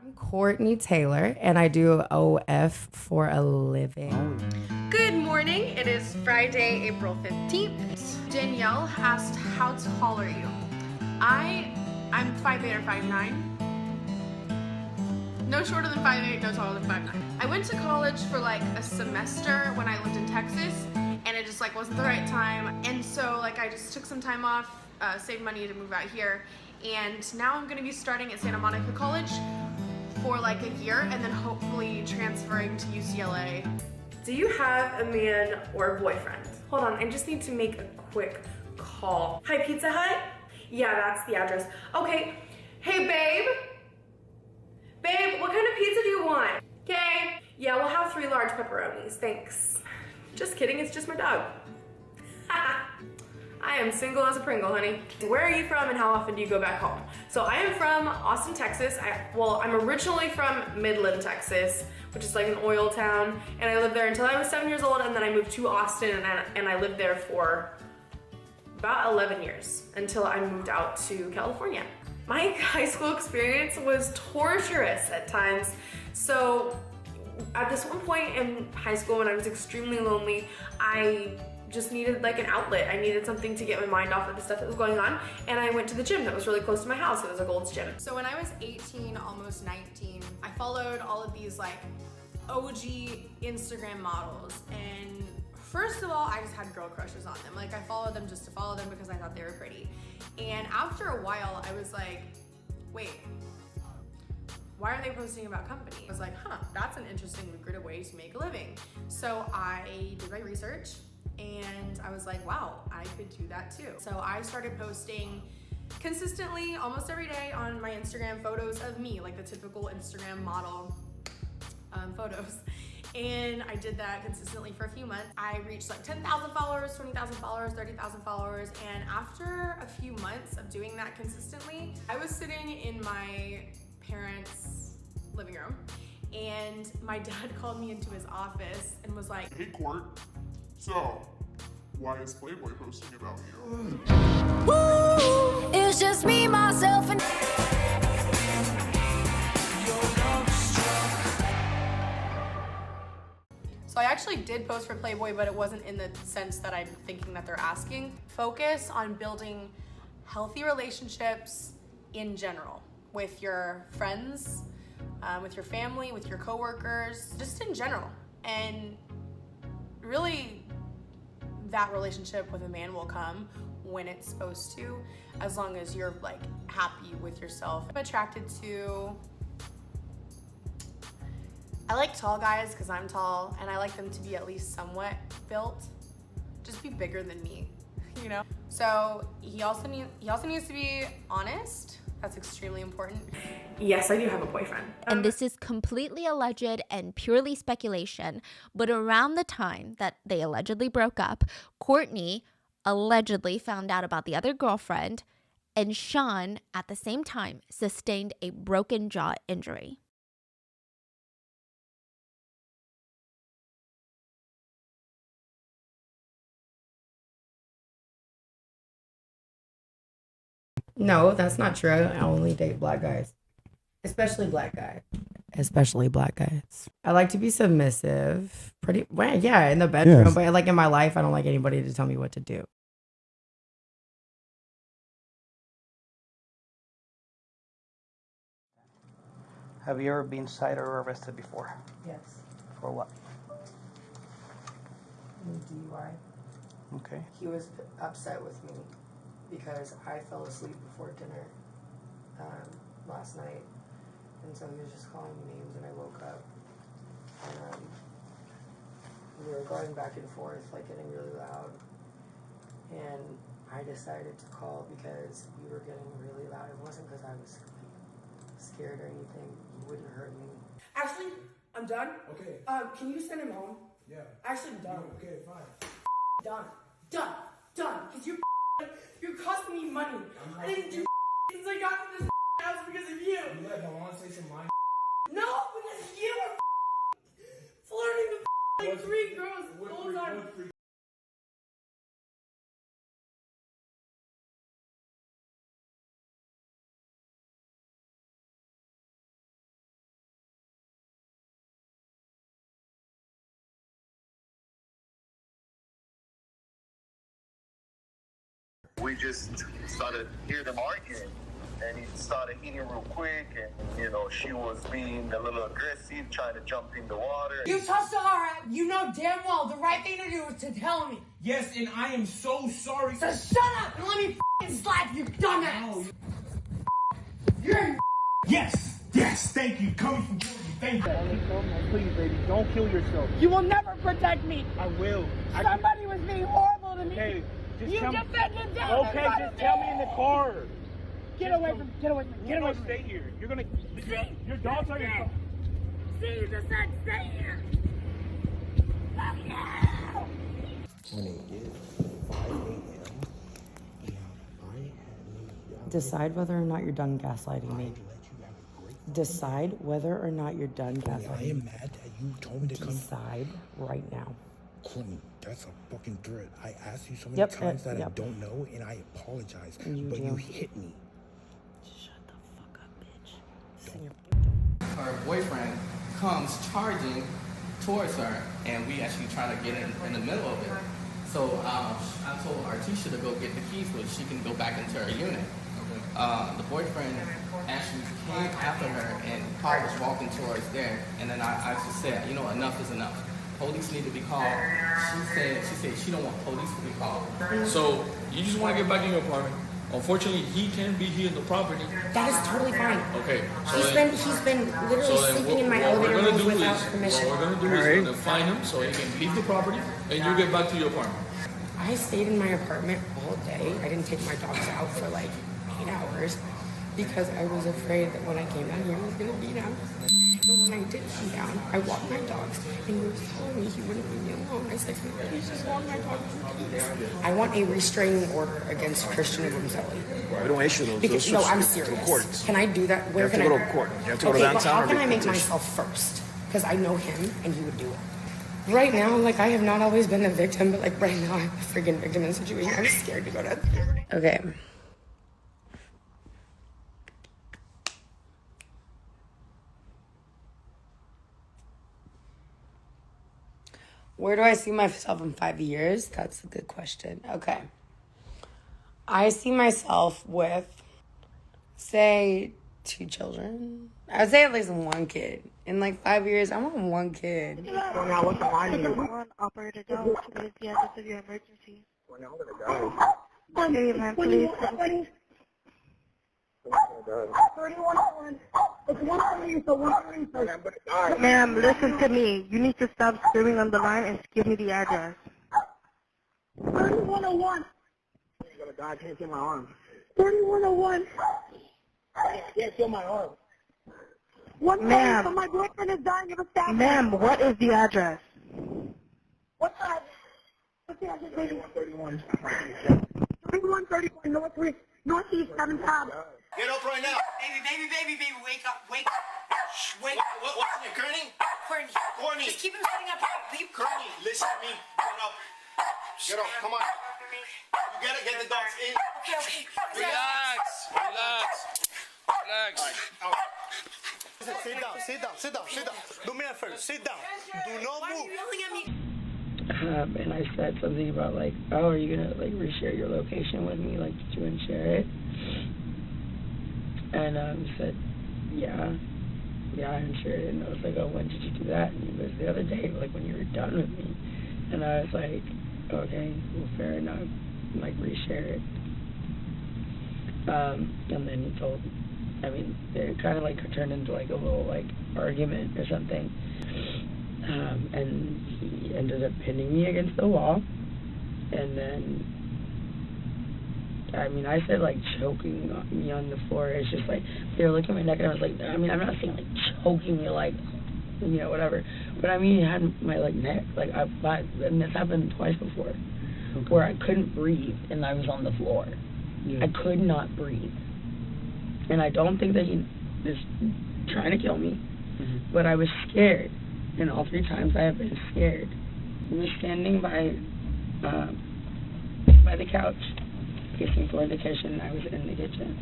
I'm Courtney Tailor, and I do OF for a living. Good morning. It is Friday, April 15th. Danielle asked, how tall are you? I'm 5'8" or 5'9". No shorter than 5'8", no taller than 5'9". I went to college for like a semester when I lived in Texas, and it just like wasn't the right time. And so like I just took some time off, saved money to move out here. And now I'm gonna be starting at Santa Monica College for like a year and then hopefully transferring to UCLA. Do you have a man or a boyfriend? Hold on, I just need to make a quick call. Hi, Pizza Hut? Yeah, that's the address. Okay, hey babe. Babe, what kind of pizza do you want? Okay, yeah, we'll have 3 large pepperonis, thanks. Just kidding, it's just my dog. I am single as a Pringle, honey. Where are you from and how often do you go back home? So I am from Austin, Texas. I'm originally from Midland, Texas, which is like an oil town. And I lived there until I was 7 years old, and then I moved to Austin and I lived there for about 11 years until I moved out to California. My high school experience was torturous at times. So at this one point in high school when I was extremely lonely, I just needed like an outlet. I needed something to get my mind off of the stuff that was going on, and I went to the gym that was really close to my house. It was a Gold's Gym. So when I was 18, almost 19, I followed all of these like OG Instagram models, and first of all, I just had girl crushes on them. Like I followed them just to follow them because I thought they were pretty. And after a while, I was like, wait, why are they posting about company? I was like, that's an interesting, lucrative way to make a living. So I did my research, and I was like, wow, I could do that too. So I started posting consistently almost every day on my Instagram photos of me, like the typical Instagram model photos. And I did that consistently for a few months. I reached like 10,000 followers, 20,000 followers, 30,000 followers. And after a few months of doing that consistently, I was sitting in my parents' living room, and my dad called me into his office and was like, hey Court, so why is Playboy posting about you? Woo, it's just me, myself, and So I actually did post for Playboy, but it wasn't in the sense that I'm thinking that they're asking. Focus on building healthy relationships in general with your friends, with your family, with your coworkers, just in general. And really, that relationship with a man will come when it's supposed to, as long as you're like happy with yourself. I'm attracted to, I like tall guys because I'm tall, and I like them to be at least somewhat built. Just be bigger than me, you know? So he also needs to be honest. That's extremely important. Yes, I do have a boyfriend. And this is completely alleged and purely speculation, but around the time that they allegedly broke up, Courtney allegedly found out about the other girlfriend, and Sean, at the same time, sustained a broken jaw injury. No, that's not true. I only date black guys, especially black guys. Especially black guys. I like to be submissive. Pretty well, yeah, in the bedroom, Yes. but like in my life, I don't like anybody to tell me what to do. Have you ever been cited or arrested before? Yes. For what? DUI. Okay. He was upset with me because I fell asleep before dinner last night, and so he was just calling me names, and I woke up, and we were going back and forth, like getting really loud, and I decided to call because we were getting really loud. It wasn't because I was scared or anything. He wouldn't hurt me. Actually, I'm done. Okay. Can you send him home? Yeah. Actually, I'm done. Okay, fine. Done. Because you're costing me money. I didn't do since I got to this house because of you. You let Milan say some line. No, because you were flirting with like 3 girls the whole time. We just started hearing them arguing, and he started eating real quick, and, you know, she was being a little aggressive, trying to jump in the water. You touched Sahara, you know damn well the right thing to do is to tell me. Yes, and I am so sorry. So shut up and let me f***ing slap you, dumbass. You're Yes, thank you. Coming from Georgia, thank you. Please, baby, don't kill yourself. You will never protect me. I will. Somebody was being horrible to me. Okay, just You tell me. defended them. Okay, just tell me in the car. Get away from me. Get away from me. Get away. Stay here. You're gonna. Your dogs are your. See, you just said stay here. When it is 5 a.m. Decide whether or not you're done gaslighting me. Decide whether or not you're done gaslighting me. I am mad that you told me to come. Decide right now. Courtney, that's a fucking threat. I asked you so many times that I don't know, and I apologize. But you hit me. Shut the fuck up, bitch. Her boyfriend comes charging towards her, and we actually try to get in the middle of it. So I told Artisha to go get the keys so she can go back into her unit. The boyfriend actually came after her, and Paul was walking towards there, and then I just said, you know, enough is enough. Police need to be called. She said she don't want police to be called. So you just want to get back in your apartment. Unfortunately, he can't be here in the property. That is totally fine. Okay. So he's been literally sleeping in my elevator rooms without permission. What we're gonna do is we're gonna fine him so he can leave the property, and you get back to your apartment. I stayed in my apartment all day. I didn't take my dogs out for like 8 hours because I was afraid that when I came down here, I was gonna be down. And when I did come down, I walked my dogs, and he was telling me he wouldn't leave me alone. I said, please just walk my dogs in peace. I want a restraining order against Christian Roselli. We don't issue those. Because, no, I'm serious. Can I do that? Where can I go to court. You have to go to downtown. How can I make myself first? Because I know him, and he would do it. Right now, like, I have not always been a victim, but, like, right now, I'm a freaking victim in the situation. I'm scared to go to... Okay. Where do I see myself in 5 years? That's a good question. Okay. I see myself with, say, 2 children. I would say at least 1 kid. In like 5 years, I want 1 kid. Well, now what's the line here? Operator, go. What is the address of your emergency? Well, now I'm gonna go. One day, man, please. 3101. It's 130, so 130. Ma'am, listen to me. You need to stop screaming on the line and give me the address. 3101. I'm gonna die. I can't feel my arm. 3101. I can't feel my arm. Ma'am. So my boyfriend is dying of a stabbing. Ma'am, what is the address? What's that? What's the address, baby? 31. 3131 Northeast 7 Tab. Get up right now. Baby, wake up. Wake up. What's in your Courtney? Courtney. Just keep him sitting up. Leave. Courtney, listen to me. Get up. Get up. Come on. You gotta get the dogs in. Okay. Relax. All right. Sit down. Do me a favor. Sit down. Do not Why are move. you yelling at me? And I said something about like, oh, are you gonna like reshare your location with me? Like, did you want to share it? And he said, yeah, I shared it. And I was like, oh, when did you do that? And he goes, the other day, like when you were done with me. And I was like, okay, well, fair enough. Like, reshare it. And then he told, I mean, it kind of like turned into like a little like argument or something. And he ended up pinning me against the wall. And then, I mean, I said like choking me on the floor. It's just like, they were looking at my neck and I was like, I mean, I'm not saying like choking me like, you know, whatever. But I mean, he had my like neck, like and this happened twice before, where I couldn't breathe and I was on the floor. Yeah. I could not breathe. And I don't think that he was trying to kill me, but I was scared. And all 3 times I have been scared. He was standing by the couch, kissing for the kitchen, and I was in the kitchen.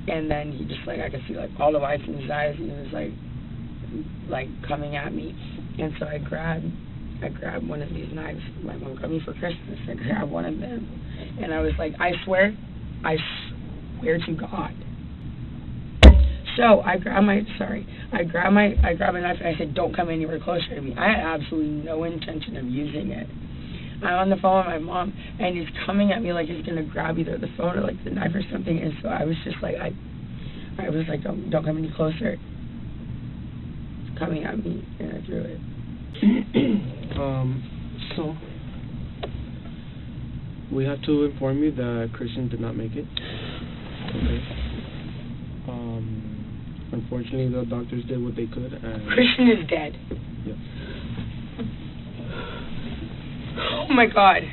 And then he just like, I could see like all the whites in his eyes, and he was like coming at me. And so I grabbed one of these knives my mom got me for Christmas. I grabbed one of them, And I was like, I swear to God. So I grabbed my knife and I said, don't come anywhere closer to me. I had absolutely no intention of using it. I'm on the phone with my mom, and he's coming at me like he's gonna grab either the phone or like the knife or something. And so I was just like, I was like, don't come any closer. It's coming at me, and I threw it. So we have to inform you that Christian did not make it. Okay. Unfortunately, the doctors did what they could. And Christian is dead. Yep. Oh my God.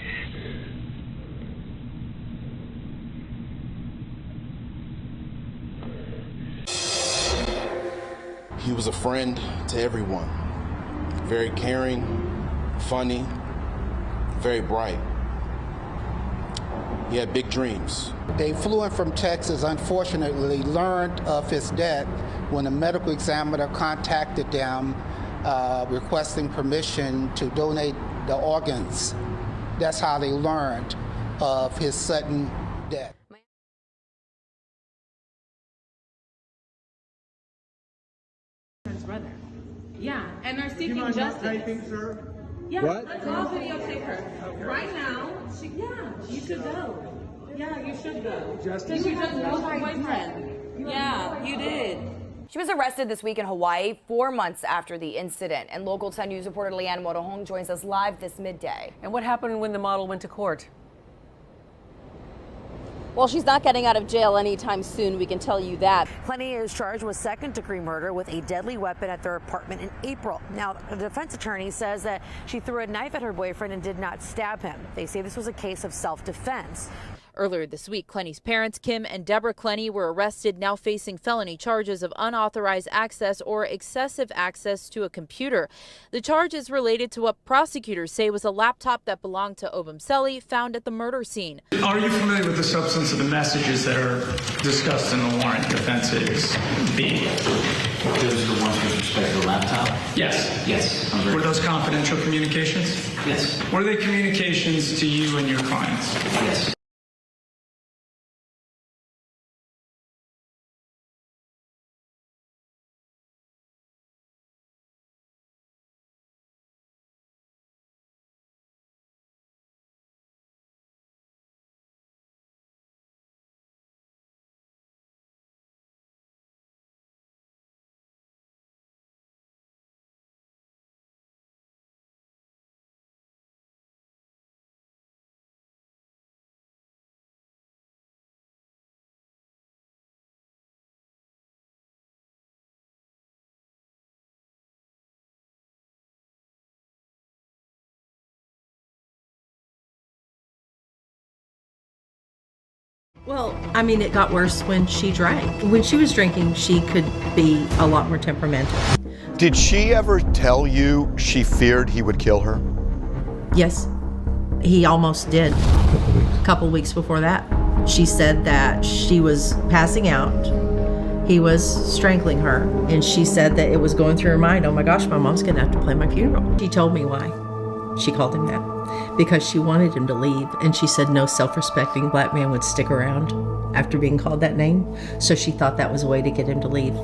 He was a friend to everyone. Very caring, funny, very bright. He had big dreams. They flew in from Texas, unfortunately learned of his death when a medical examiner contacted them requesting permission to donate the organs. That's how they learned of his sudden death. His brother. Yeah, and they're seeking justice. Typing, sir? Yeah, What? I'll videotape her. Okay. Right now, you should go. Yeah, you should go. Because you just killed her boyfriend. Yeah, you did. She was arrested this week in Hawaii 4 months after the incident. And Local 10 News reporter Leanne Motohong joins us live this midday. And what happened when the model went to court? Well, she's not getting out of jail anytime soon, we can tell you that. Courtney is charged with second-degree murder with a deadly weapon at their apartment in April. Now, the defense attorney says that she threw a knife at her boyfriend and did not stab him. They say this was a case of self-defense. Earlier this week, Clenny's parents, Kim and Deborah Clenny, were arrested, now facing felony charges of unauthorized access or excessive access to a computer. The charge is related to what prosecutors say was a laptop that belonged to Obumseli found at the murder scene. Are you familiar with the substance of the messages that are discussed in the warrant? Defense is B. Those are the ones with respect to the laptop? Yes. Yes. Were those confidential communications? Yes. Were they communications to you and your clients? Yes. Well, I mean, it got worse when she drank. When she was drinking, she could be a lot more temperamental. Did she ever tell you she feared he would kill her? Yes, he almost did. A couple weeks before that. She said that she was passing out. He was strangling her. And she said that it was going through her mind, oh my gosh, my mom's gonna have to plan my funeral. She told me why she called him that. Because she wanted him to leave, and she said no self-respecting black man would stick around after being called that name, so she thought that was a way to get him to leave.